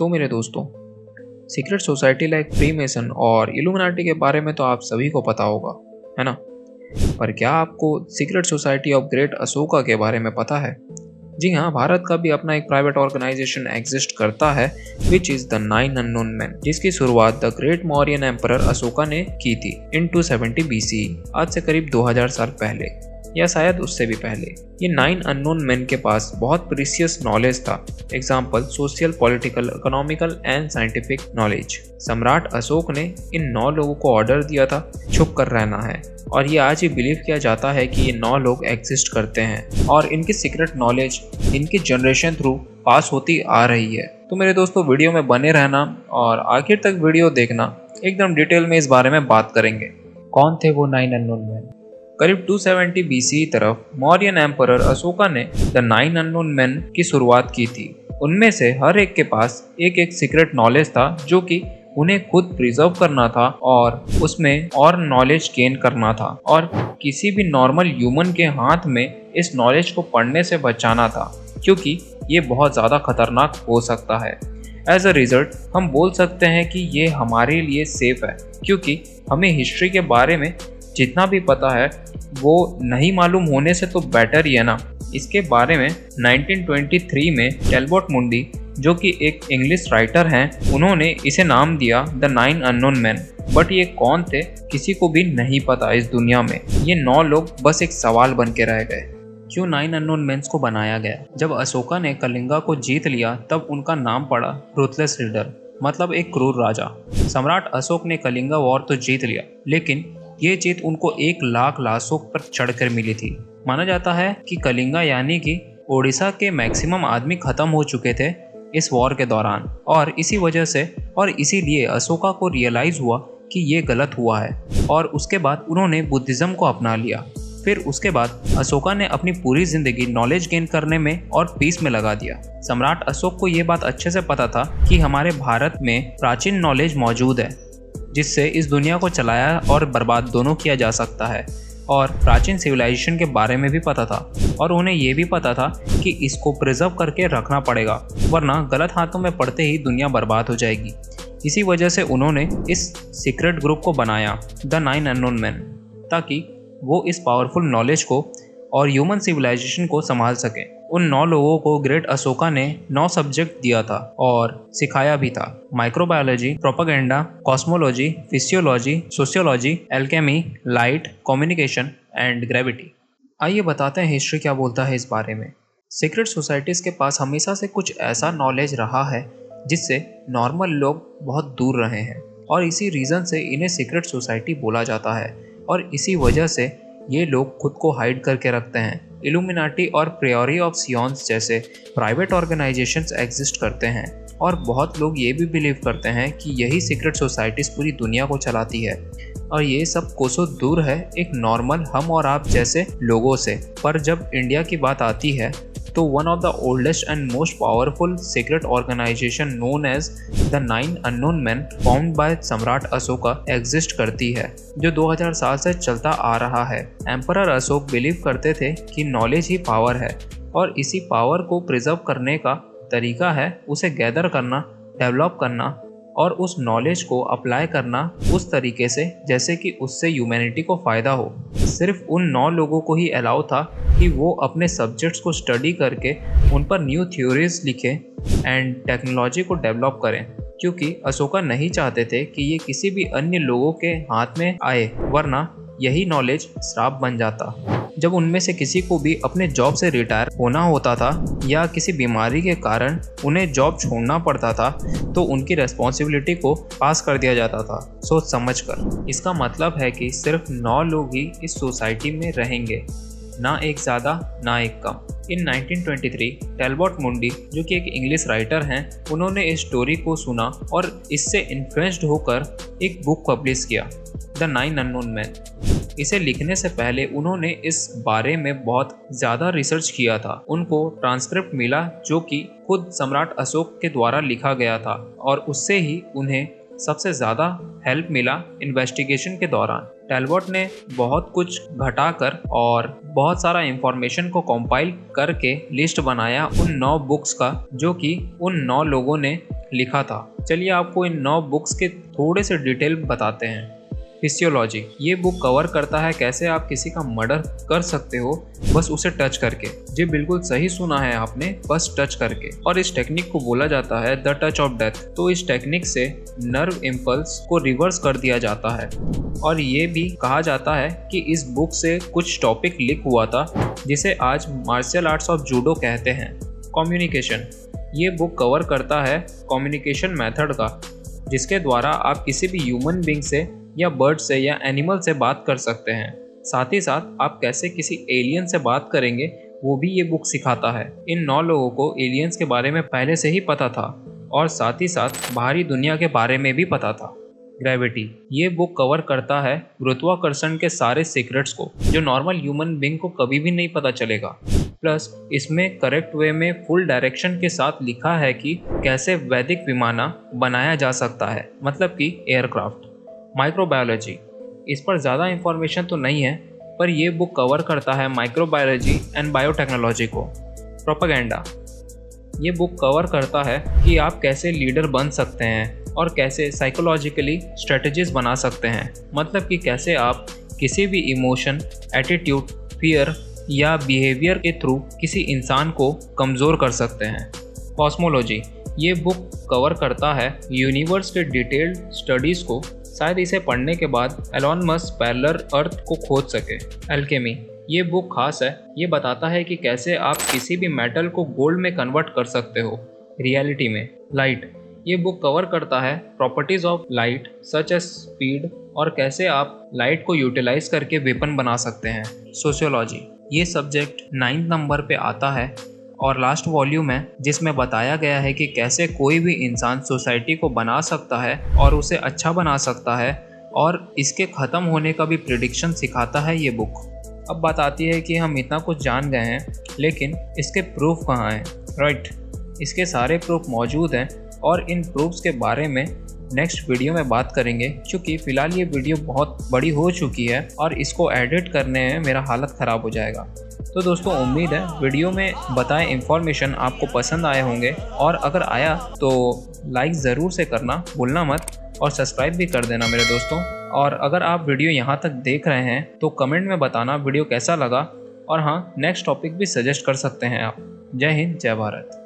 तो मेरे दोस्तों, सीक्रेट सोसाइटी लाइक फ्रीमेसन और इल्यूमिनाटी के बारे में तो आप सभी को पता होगा, है ना? पर क्या आपको secret society of great Ashoka के बारे में पता है? जी हाँ, भारत का भी अपना एक प्राइवेट ऑर्गेनाइजेशन एग्जिस्ट करता है which is the 9 unknown man, जिसकी शुरुआत the great Mauryan emperor Ashoka ने की थी इन 270 BCE, आज से करीब 2000 साल पहले या शायद उससे भी पहले। ये 9 अननोन मैन के पास बहुत प्रीसियस नॉलेज था। Example social, political, economical and scientific knowledge. सम्राट अशोक ने इन 9 लोगों को ऑर्डर दिया था छुप कर रहना है, और ये आज ही बिलीव किया जाता है कि ये 9 लोग एग्जिस्ट करते हैं और इनकी सीक्रेट नॉलेज इनकी जनरेशन थ्रू पास होती आ रही है। तो मेरे दोस्तों, वीडियो में बने रहना और आखिर तक वीडियो देखना, एकदम डिटेल में इस बारे में बात करेंगे। कौन थे वो 9 अननोन मैन? करीब 270 BCE तरफ मौर्यन एम्परर अशोका ने द 9 अननोन मैन की शुरुआत की थी। उनमें से हर एक के पास एक एक सीक्रेट नॉलेज था जो कि उन्हें खुद प्रिजर्व करना था और उसमें और नॉलेज गेन करना था, और किसी भी नॉर्मल ह्यूमन के हाथ में इस नॉलेज को पढ़ने से बचाना था, क्योंकि ये बहुत ज़्यादा खतरनाक हो सकता है। एज अ रिजल्ट हम बोल सकते हैं कि ये हमारे लिए सेफ है, क्योंकि हमें हिस्ट्री के बारे में जितना भी पता है वो नहीं मालूम होने से तो बेटर ही है ना। इसके बारे में 1923 में टैलबॉट मुंडी, जो कि एक इंग्लिश राइटर हैं, उन्होंने इसे नाम दिया द 9 अननोन मैन। बट ये कौन थे किसी को भी नहीं पता इस दुनिया में। ये 9 लोग बस एक सवाल बन के रह गए। क्यों 9 अननोन मैन्स को बनाया गया? जब अशोका ने कलिंगा को जीत लिया तब उनका नाम पड़ा रूथलेस लीडर, मतलब एक क्रूर राजा। सम्राट अशोक ने कलिंगा वॉर तो जीत लिया, लेकिन ये जीत उनको 1 लाख लाशों पर चढ़कर मिली थी। माना जाता है कि कलिंगा यानी कि ओडिशा के मैक्सिमम आदमी खत्म हो चुके थे इस वॉर के दौरान, और इसी वजह से और इसीलिए अशोका को रियलाइज हुआ कि ये गलत हुआ है, और उसके बाद उन्होंने बुद्धिज्म को अपना लिया। फिर उसके बाद अशोका ने अपनी पूरी जिंदगी नॉलेज गेन करने में और पीस में लगा दिया। सम्राट अशोक को ये बात अच्छे से पता था कि हमारे भारत में प्राचीन नॉलेज मौजूद है जिससे इस दुनिया को चलाया और बर्बाद दोनों किया जा सकता है, और प्राचीन सिविलाइजेशन के बारे में भी पता था, और उन्हें ये भी पता था कि इसको प्रिजर्व करके रखना पड़ेगा, वरना गलत हाथों में पड़ते ही दुनिया बर्बाद हो जाएगी। इसी वजह से उन्होंने इस सीक्रेट ग्रुप को बनाया द 9 अननोन मैन, ताकि वो इस पावरफुल नॉलेज को और ह्यूमन सिविलाइजेशन को संभाल सकें। उन 9 लोगों को ग्रेट अशोका ने 9 सब्जेक्ट दिया था और सिखाया भी था। Microbiology, propaganda, cosmology, physiology, sociology, alchemy, light, communication and gravity. आइए बताते हैं हिस्ट्री क्या बोलता है इस बारे में। सीक्रेट सोसाइटीज़ के पास हमेशा से कुछ ऐसा नॉलेज रहा है जिससे नॉर्मल लोग बहुत दूर रहे हैं, और इसी रीज़न से इन्हें सीक्रेट सोसाइटी बोला जाता है, और इसी वजह से ये लोग खुद को हाइड करके रखते हैं। इल्यूमिनाटी और प्रियोरी ऑफ सियोन्स जैसे प्राइवेट ऑर्गेनाइजेशंस एग्जिस्ट करते हैं, और बहुत लोग ये भी बिलीव करते हैं कि यही सीक्रेट सोसाइटीज़ पूरी दुनिया को चलाती है, और ये सब कोसों दूर है एक नॉर्मल हम और आप जैसे लोगों से। पर जब इंडिया की बात आती है तो one of the oldest and most powerful secret organization known as the 9 unknown man found by सम्राट अशोका एग्जिस्ट करती है, जो 2000 साल से चलता आ रहा है। एम्परर अशोक बिलीव करते थे कि नॉलेज ही पावर है, और इसी पावर को प्रिजर्व करने का तरीका है उसे गैदर करना, डेवलप करना और उस नॉलेज को अप्लाई करना उस तरीके से जैसे कि उससे ह्यूमैनिटी को फ़ायदा हो। सिर्फ उन 9 लोगों को ही अलाउ था कि वो अपने सब्जेक्ट्स को स्टडी करके उन पर न्यू थ्योरीज लिखें एंड टेक्नोलॉजी को डेवलप करें, क्योंकि अशोका नहीं चाहते थे कि ये किसी भी अन्य लोगों के हाथ में आए, वरना यही नॉलेज श्राप बन जाता। जब उनमें से किसी को भी अपने जॉब से रिटायर होना होता था या किसी बीमारी के कारण उन्हें जॉब छोड़ना पड़ता था, तो उनकी रेस्पॉन्सिबिलिटी को पास कर दिया जाता था सोच समझकर। इसका मतलब है कि सिर्फ 9 लोग ही इस सोसाइटी में रहेंगे, ना एक ज़्यादा ना एक कम। इन 1923 टैलबॉट मुंडी, जो कि एक इंग्लिश राइटर हैं, उन्होंने इस स्टोरी को सुना और इससे इन्फ्लुएंस्ड होकर एक बुक पब्लिश किया द 9 अननोन मैन। इसे लिखने से पहले उन्होंने इस बारे में बहुत ज़्यादा रिसर्च किया था। उनको ट्रांसक्रिप्ट मिला जो कि खुद सम्राट अशोक के द्वारा लिखा गया था, और उससे ही उन्हें सबसे ज़्यादा हेल्प मिला इन्वेस्टिगेशन के दौरान। टैलबॉट ने बहुत कुछ घटाकर और बहुत सारा इंफॉर्मेशन को कंपाइल करके लिस्ट बनाया उन 9 बुक्स का, जो कि उन 9 लोगों ने लिखा था। चलिए आपको इन 9 बुक्स के थोड़े से डिटेल बताते हैं। फिजियोलॉजी, ये बुक कवर करता है कैसे आप किसी का मर्डर कर सकते हो बस उसे टच करके। जी बिल्कुल सही सुना है आपने, बस टच करके। और इस टेक्निक को बोला जाता है द टच ऑफ डेथ। तो इस टेक्निक से नर्व इम्पल्स को रिवर्स कर दिया जाता है। और ये भी कहा जाता है कि इस बुक से कुछ टॉपिक लीक हुआ था जिसे आज मार्शल आर्ट्स ऑफ जूडो कहते हैं। कम्युनिकेशन, ये बुक कवर करता है कम्युनिकेशन मेथड का, जिसके द्वारा आप किसी भी ह्यूमन बीइंग से या बर्ड से या एनिमल से बात कर सकते हैं। साथ ही साथ आप कैसे किसी एलियन से बात करेंगे वो भी ये बुक सिखाता है। इन 9 लोगों को एलियंस के बारे में पहले से ही पता था और साथ ही साथ बाहरी दुनिया के बारे में भी पता था। ग्रेविटी, ये बुक कवर करता है गुरुत्वाकर्षण के सारे सीक्रेट्स को, जो नॉर्मल ह्यूमन बीइंग को कभी भी नहीं पता चलेगा। प्लस इसमें करेक्ट वे में फुल डायरेक्शन के साथ लिखा है कि कैसे वैदिक विमाना बनाया जा सकता है, मतलब कि एयरक्राफ्ट। माइक्रोबायोलॉजी, इस पर ज़्यादा इंफॉर्मेशन तो नहीं है, पर यह बुक कवर करता है माइक्रोबायोलॉजी एंड बायोटेक्नोलॉजी को। प्रोपेगेंडा, ये बुक कवर करता है कि आप कैसे लीडर बन सकते हैं और कैसे साइकोलॉजिकली स्ट्रेटजीज बना सकते हैं, मतलब कि कैसे आप किसी भी इमोशन, एटीट्यूड, फियर या बिहेवियर के थ्रू किसी इंसान को कमज़ोर कर सकते हैं। कॉस्मोलॉजी, ये बुक कवर करता है यूनिवर्स के डिटेल्ड स्टडीज़ को। शायद इसे पढ़ने के बाद एलॉन मस्क पैरेलल अर्थ को खोज सके। एल्केमी, ये बुक खास है, ये बताता है कि कैसे आप किसी भी मेटल को गोल्ड में कन्वर्ट कर सकते हो रियलिटी में। लाइट, ये बुक कवर करता है properties of light such as speed और कैसे आप लाइट को यूटिलाइज करके वेपन बना सकते हैं। सोशियोलॉजी, ये सब्जेक्ट 9th नंबर पे आता है और लास्ट वॉल्यूम है जिसमें बताया गया है कि कैसे कोई भी इंसान सोसाइटी को बना सकता है और उसे अच्छा बना सकता है, और इसके ख़त्म होने का भी प्रिडिक्शन सिखाता है ये बुक। अब बात आती है कि हम इतना कुछ जान गए हैं, लेकिन इसके प्रूफ कहाँ हैं? राइट, इसके सारे प्रूफ मौजूद हैं और इन प्रूफ्स के बारे में नेक्स्ट वीडियो में बात करेंगे, क्योंकि फ़िलहाल ये वीडियो बहुत बड़ी हो चुकी है और इसको एडिट करने में मेरा हालत ख़राब हो जाएगा। तो दोस्तों, उम्मीद है वीडियो में बताए इन्फॉर्मेशन आपको पसंद आए होंगे, और अगर आया तो लाइक ज़रूर से करना भूलना मत और सब्सक्राइब भी कर देना मेरे दोस्तों। और अगर आप वीडियो यहाँ तक देख रहे हैं तो कमेंट में बताना वीडियो कैसा लगा, और हाँ, नेक्स्ट टॉपिक भी सजेस्ट कर सकते हैं आप। जय हिंद, जय भारत।